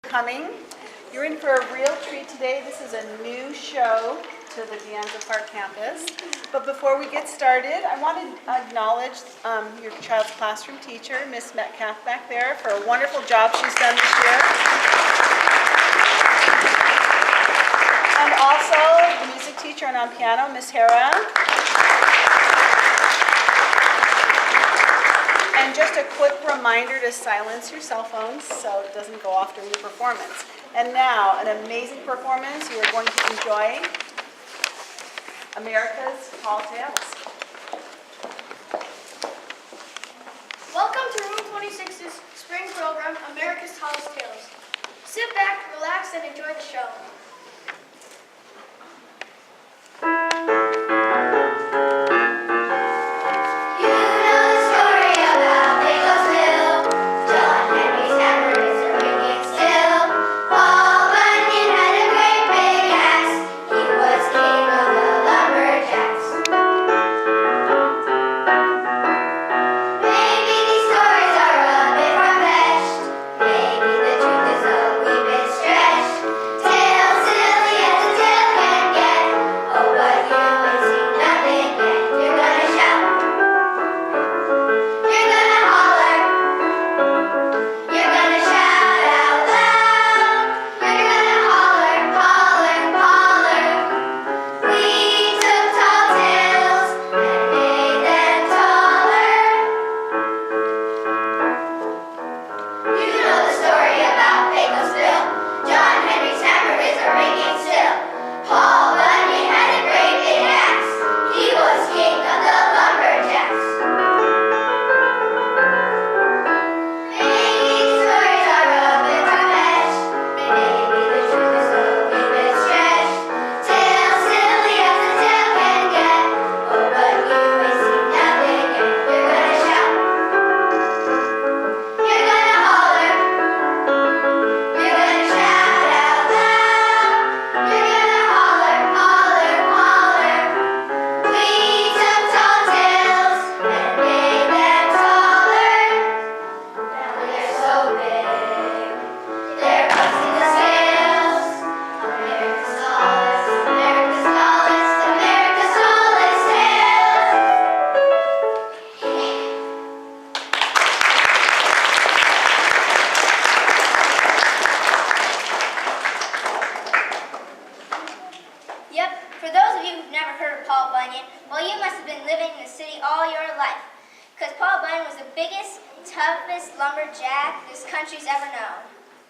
Coming. You're in for a real treat today. This is a new show to the De Anza Park campus. But before we get started, I want to acknowledge your child's classroom teacher, Miss Metcalf back there, for a wonderful job she's done this year. And also the music teacher and on piano, Miss Hera. And just a quick reminder to silence your cell phones so it doesn't go off during your performance. And now, an amazing performance you are going to enjoy, America's Tall Tales. Welcome to Room 26's spring program, America's Tallest Tales. Sit back, relax, and enjoy the show.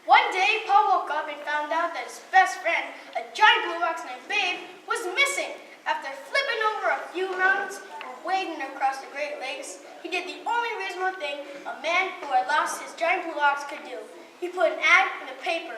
One day, Paul woke up and found out that his best friend, a giant blue ox named Babe, was missing. After flipping over a few mountains and wading across the Great Lakes, he did the only reasonable thing a man who had lost his giant blue ox could do. He put an ad in the paper.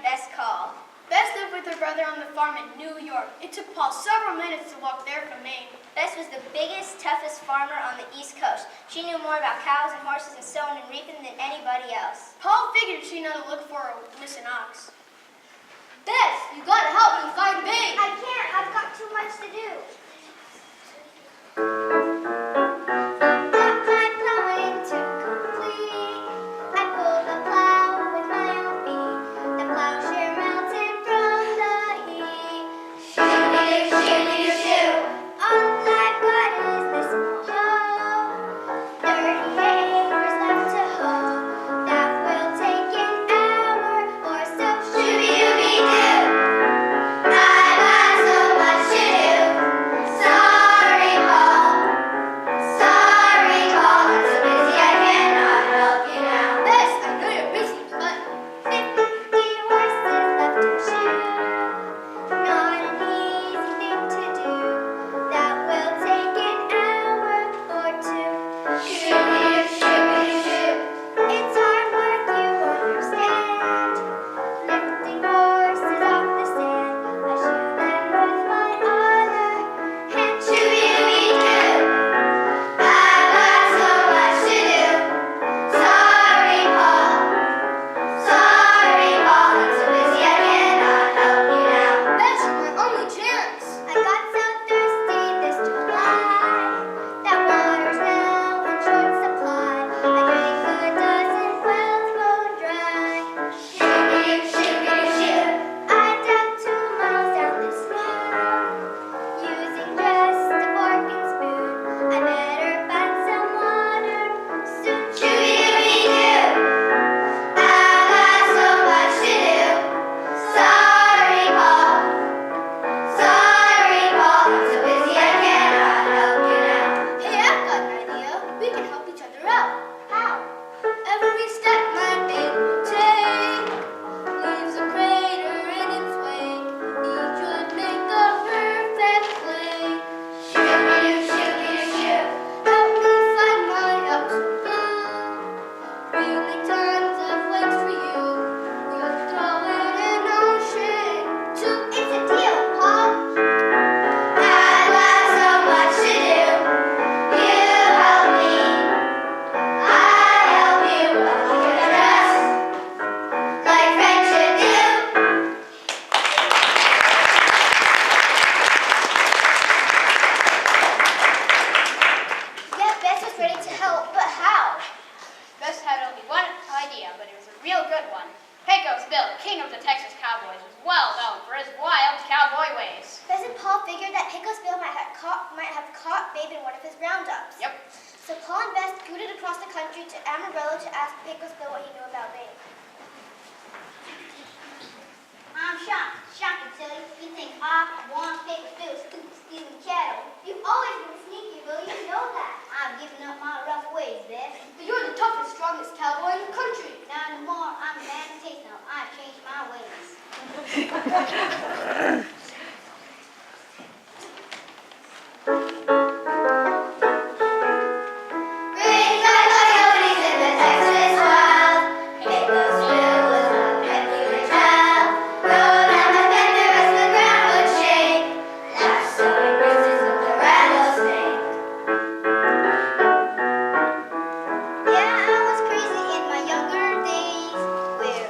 Bess call? Bess lived with her brother on the farm in New York. It took Paul several minutes to walk there from Maine. Bess was the biggest, toughest farmer on the East Coast. She knew more about cows and horses and sowing and reaping than anybody else. Paul figured she'd know to look for a missing ox. Bess, you gotta help me find Babe. I can't. I've got too much to do.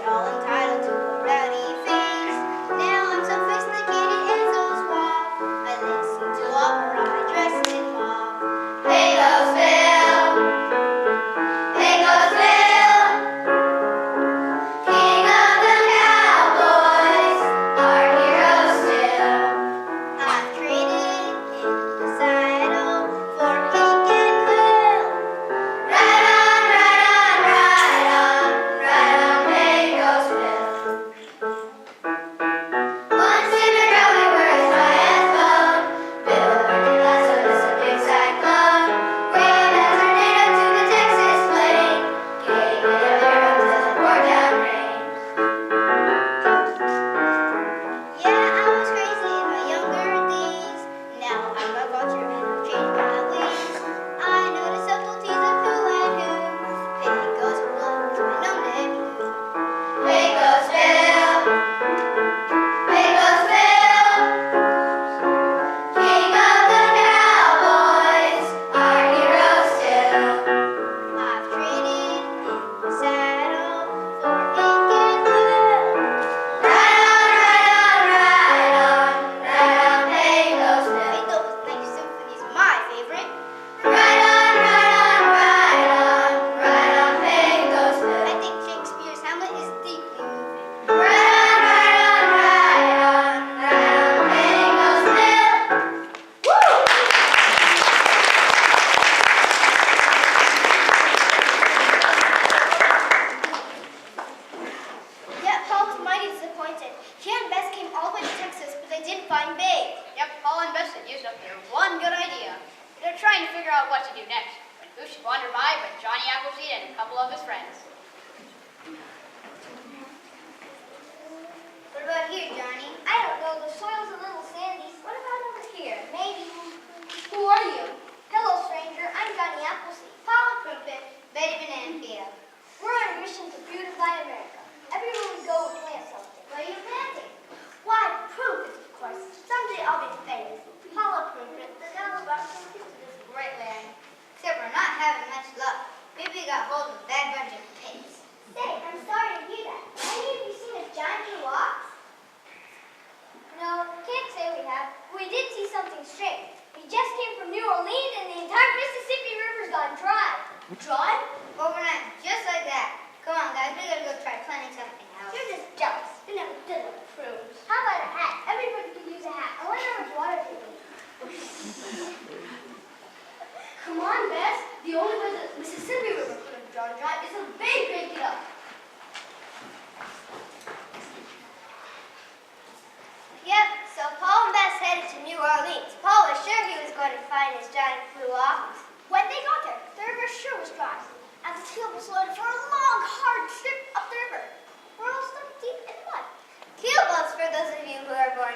All entitled to a rowdy face. Now I'm so fixed I can't find Babe. Yep, Paul and Bess had used up their one good idea. They're trying to figure out what to do next, when who should wander by but Johnny Appleseed and a couple of his friends. What about here, Johnny? I don't know. The soil's a little sandy. What about over here? Maybe. Who are you? Hello, stranger. I'm Johnny Appleseed. Paula Crumpet, Betty Banana Peel. We're on a mission to beautify America. Everywhere we go, we plant something. What are you planting? Why, proof, of course. Someday I'll be famous. Paula Crumpet, the gal about to get to this great land. Except we're not having much luck. Maybe we got hold of a bad bunch of pigs. Say, I'm sorry to hear that. Any of you seen a giant blue ox? No, can't say we have. We did see something strange. We just came from New Orleans and the entire Mississippi River's gone dry. Dry? Overnight, just like that. Come on, guys, we gotta go try planting something else. You're just jealous. You never did it, prunes. How about a hat? Everybody could use a hat. I wonder how much water they need. Come on, Bess. The only way the Mississippi River could have gone dry is if they break it up. Yep, so Paul and Bess headed to New Orleans. Paul was sure he was going to find his giant blue ox. When they got there, the river sure was dry, and the keel was loaded for a long, hard trip up the river. We're all stuck deep in mud. Keel boats, for those of you who are born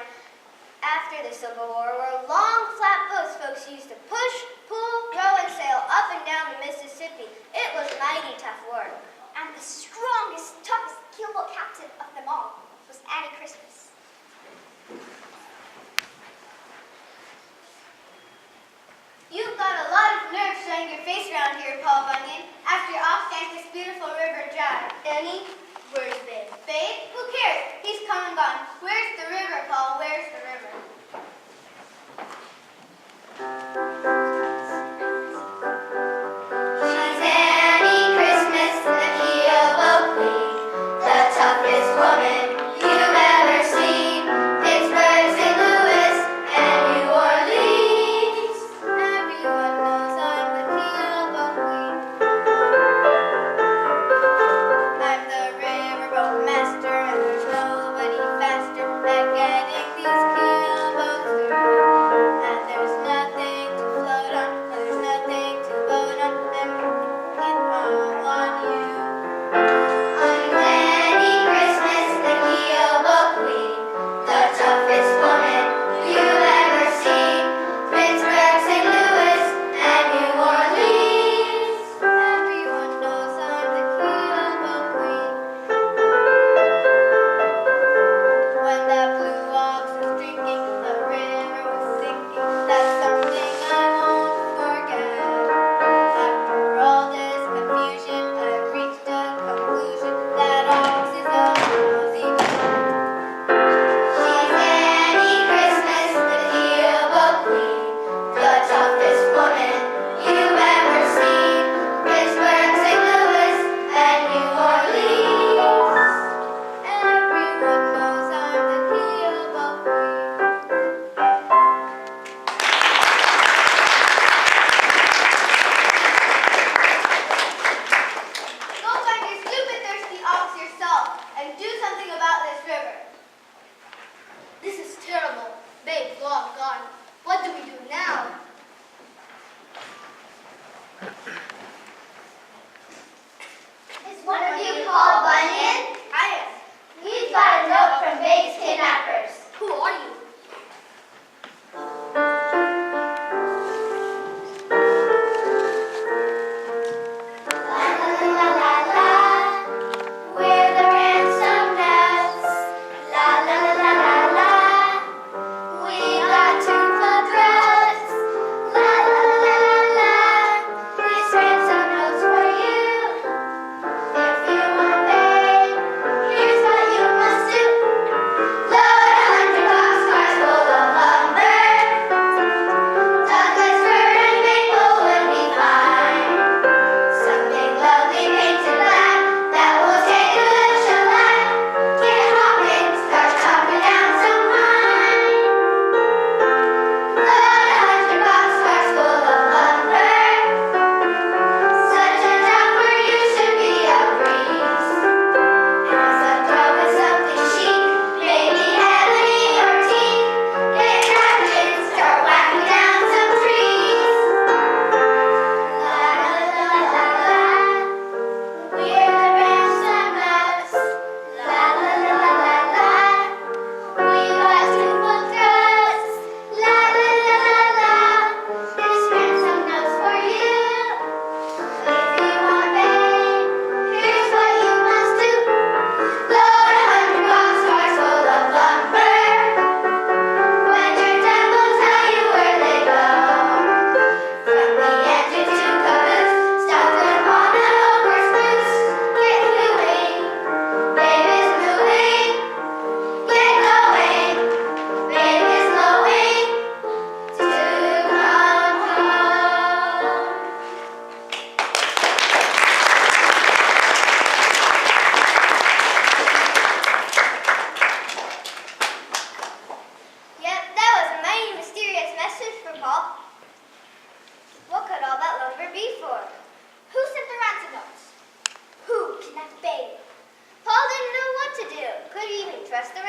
after the Civil War, were long, flat boats folks used to push, pull, row, and sail up and down the Mississippi. It was mighty tough work. And the strongest, toughest keelboat captain of them all was Annie Christmas. You've got a lot of nerve showing your face around here, Paul Bunyan, after your ox yanked this beautiful river dry. Annie, where's Babe? Babe? Who cares? He's come and gone. Where's the river, Paul? Where's the river? She's Annie Christmas, the keelboat queen, the toughest woman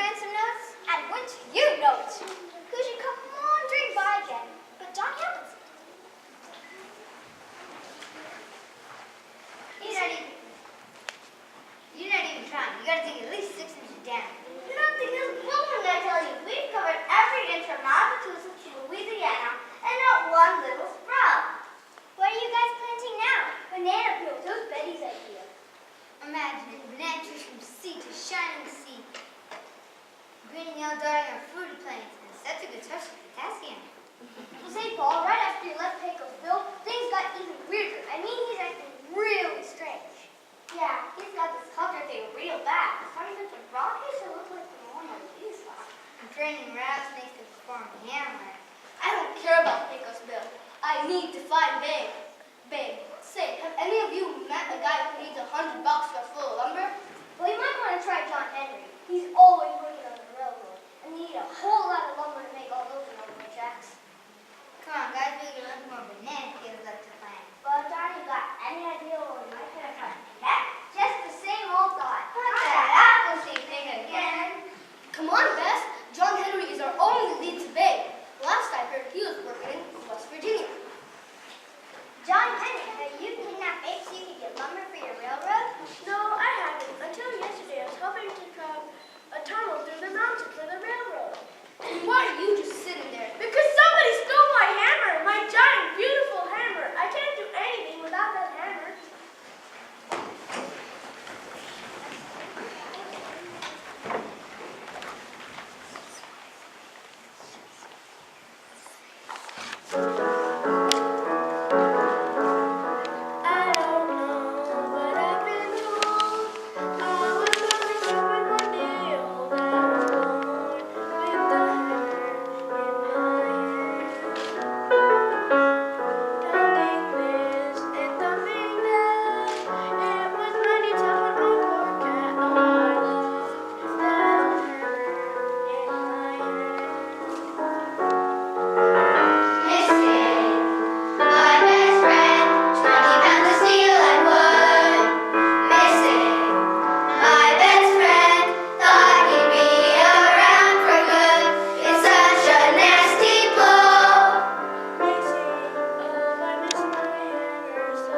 find some notes? And wouldn't you know it? Who should come wandering by again but John Hamilton? You're not even trying. You gotta dig at least 6 inches down. You don't think this is building, I tell you. We've covered every inch from Massachusetts to Louisiana and not one little sprout. What are you guys planting now? Banana peels. That was Betty's idea. Imagine banana trees from sea to shining sea. Greening out darting our fruity plants and such a good source of potassium. Well, say, Paul, right after you left Pecos Bill, things got even weirder. I mean, he's acting really strange. Yeah, he's got this culture thing real bad. It's starting to rockets that look like the Mona Lisa. I'm training rattlesnakes to perform hammer. I don't care about Pecos Bill. I need to find Babe. Babe, say, have any of you met a guy who needs $100 for a full of lumber? Well, you might want to try John Henry. He's always working on the railroad, and they need a whole lot of lumber to make all those railroad tracks. Come on, guys, we can look more banana peels left to plant. Well, Johnny, you got any idea what we might have done? Heck, just the same old thought. Not that apple seed thing again. Come on, Bess. John Henry is our only lead to Babe. Last I heard, he was working in West Virginia. John Henry, have you kidnapped Babe so you can get lumber for your railroad? No, I haven't. Until yesterday, I was hoping to carve a tunnel through the mountain for the railroad. Why are you just sitting there? Because somebody stole my hammer, my giant, beautiful hammer. I can't do anything without that hammer. I don't know, but I've been told I was only stupid one day old. I was born with the hammer in my hand, pounding this and thumping that. It was mighty tough on my poor cat. Oh, I loved that old hammer in my hand. Missing my best friend, 20 pounds of steel and wood. Missing my best friend, thought he'd be around for good. It's such a nasty blow. Missing, oh, I miss my hammer so.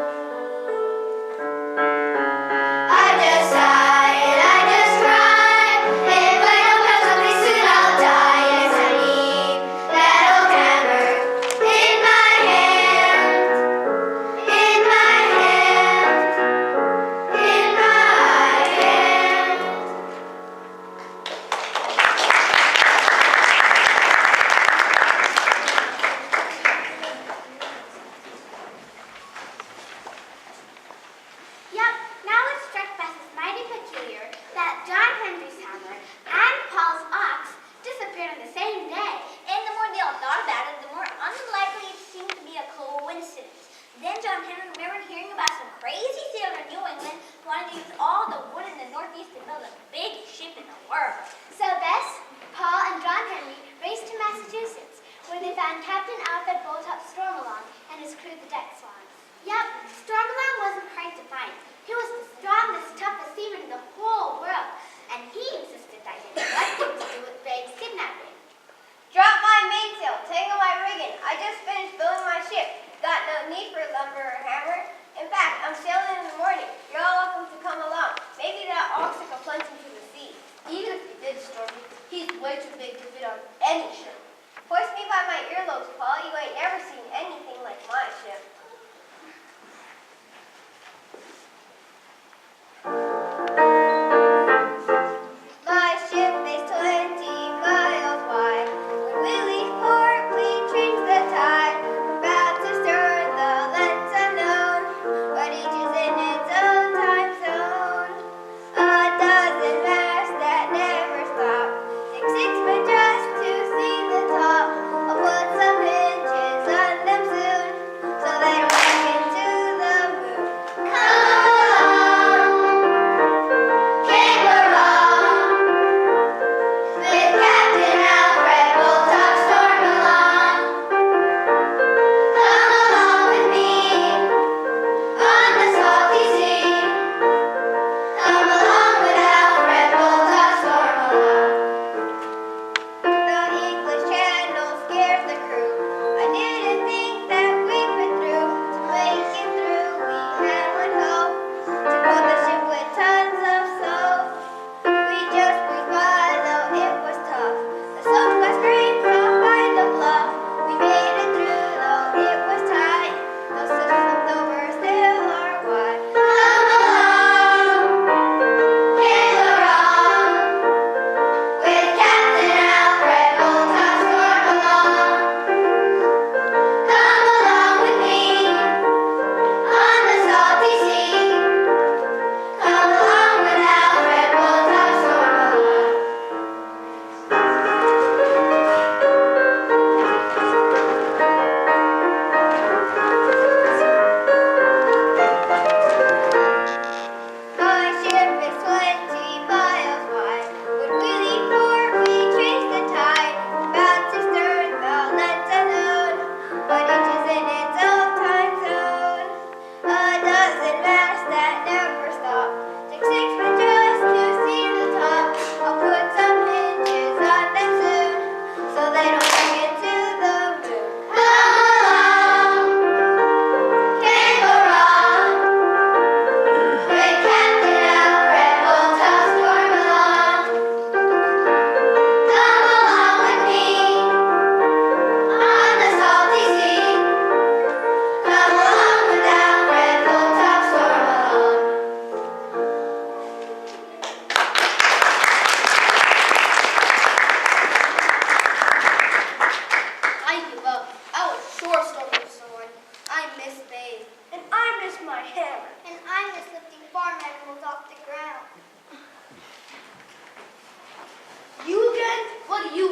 I just sighed, I just cried. If I don't have something soon, I'll die. Yes, I need that old hammer in my hand, in my hand, in my hand. Yep, now it struck Bess as mighty peculiar that John Henry's hammer and Paul's ox disappeared on the same day. And the more they all thought about it, the more unlikely it seemed to be a coincidence. Then John Henry remembered hearing about some crazy sailor in New England who wanted to use all the wood in the Northeast to build the biggest ship in the world. So Bess, Paul, and John Henry raced to Massachusetts, where they found Captain Alfred Boldtop Stormalong and his crew, the Deck Swans. Yep, Stormalong wasn't hard to find. He was the strongest, toughest seaman in the whole world, and he insisted that he had nothing to do with Babe's kidnapping. Drop my mainsail, tangle my rigging. I just finished building my ship. Got no need for lumber or hammer. In fact, I'm sailing in the morning. You're all welcome to come along. Maybe that ox took a plunge into the sea. Even if he did, Stormy, he's way too big to fit on any ship. Hoist me by my earlobes, Paul. You ain't never seen anything like my ship. My ship is 20 miles wide. When we leave port, we change the tide. We're about to stir the lands unknown, but each is in its own time zone. A dozen masts that never stop, six but just to see the top. I'll put some hinges on them soon, so they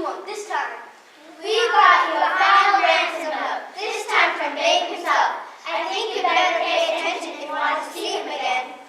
won this time. We got you a final ransom note, this time from Babe himself. I think you better pay attention if you want to see him again.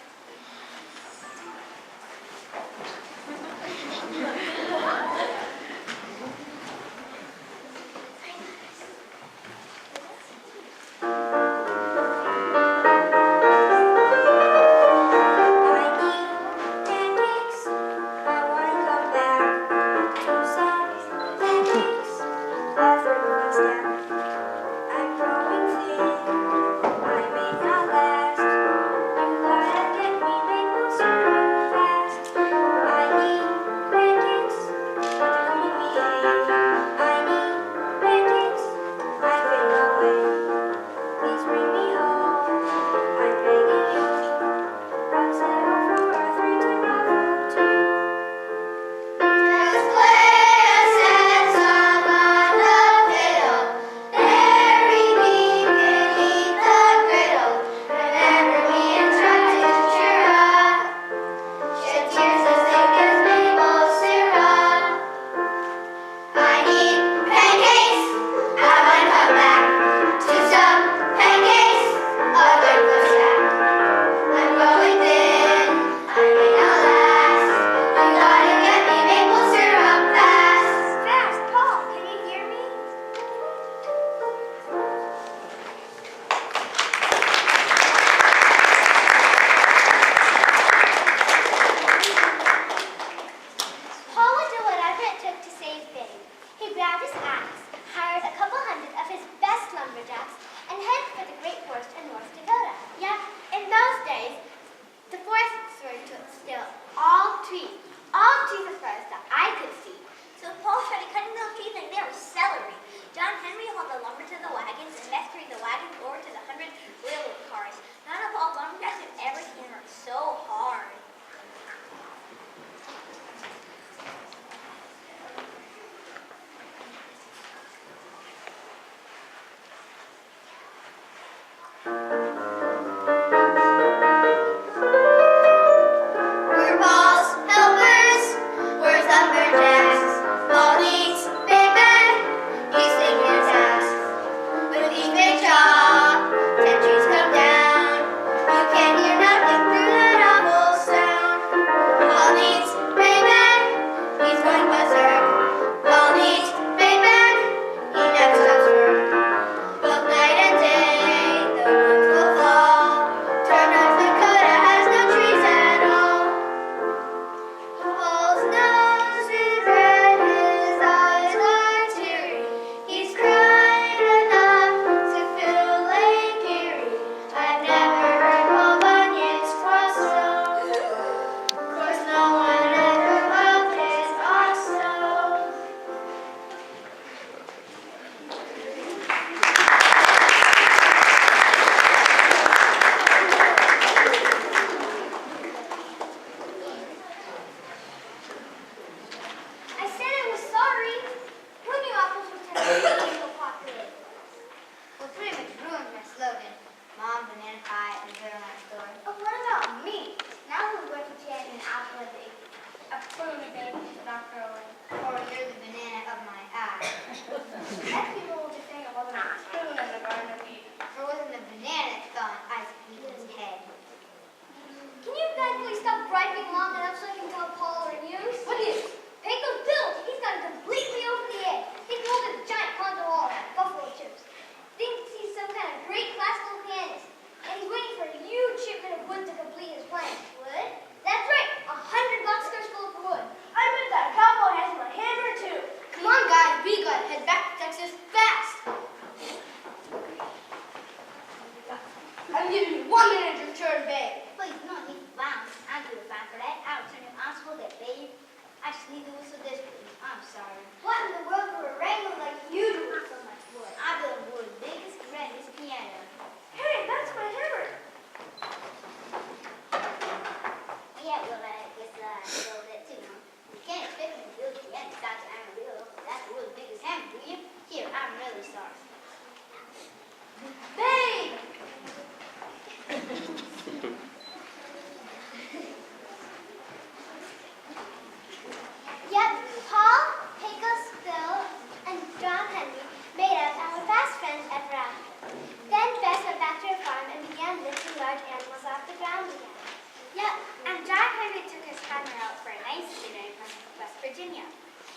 Here, I'm Virginia.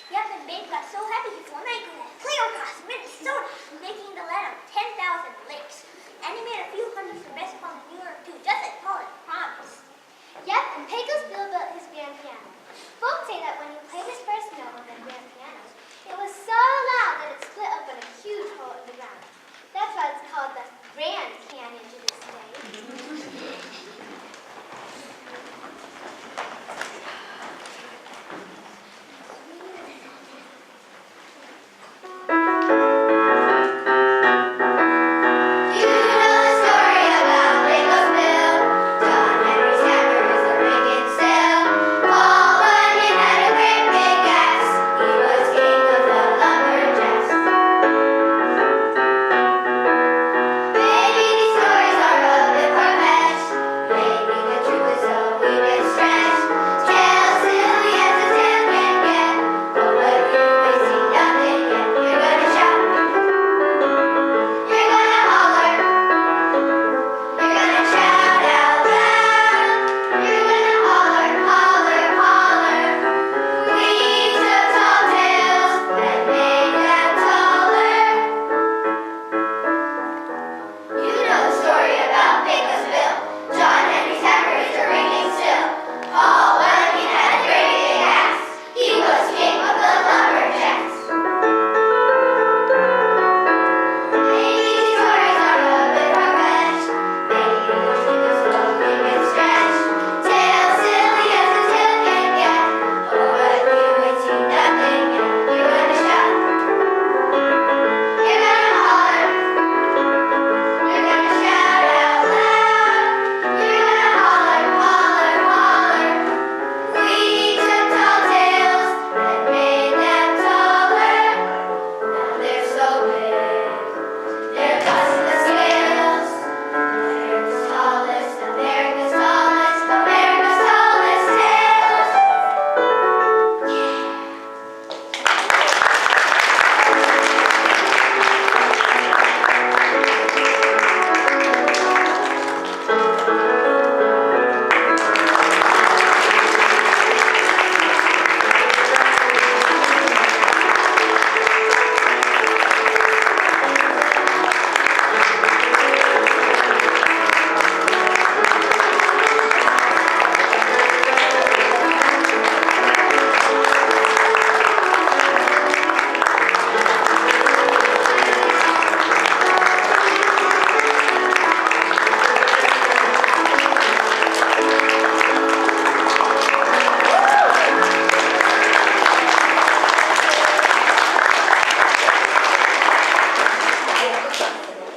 Yep, and Babe got so happy he flew clear across Minnesota, making the land of 10,000 lakes. And he made a few hundred for best pal in New York too, just like Paul had promised. Yep, and Pecos Bill built his grand piano. Folks say that when he played his first note on the grand pianos, it was so loud that it split open a huge hole in the ground. That's why it's called the Grand Canyon to this day.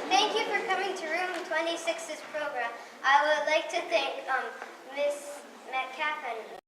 Thank you for coming to Room 26's program. I would like to thank Miss Metcalf and